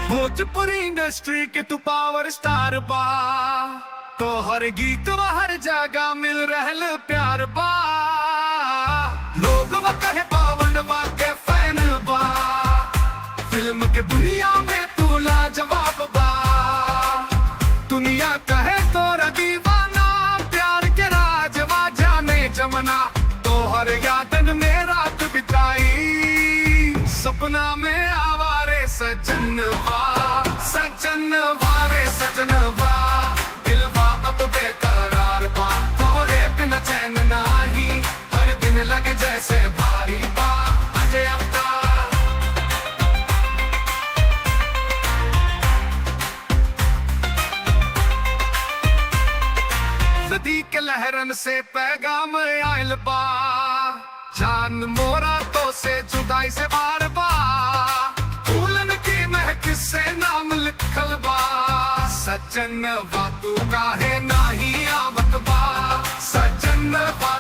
Bhojpuri industry के तू power star बा, तो हर गीत व हर जगह मिल रहल प्यार बा। लोग कहे पावन बा के फैन बा, फिल्म के दुनिया में तू लाजवाब बा। दुनिया कहे तोरा दीवाना, प्यार के राजवा जाने जमना। तो हर यादन में रात बिताई, सपना में आवारे सजनवा, सजनवा रे सजनवा। दिलवा अब बेकरार बा, तोरे बिना चैन नाही। हर दिन लगे जैसे भारी बा अजय अवतार। नदी के लहरन से पैगाम आयल बा, जान मोरा तो से जुदाई से बार बा। फूलन की महक से नाम लिखल बा, सजनवा तू काहे नाही आवत बा। सजनवा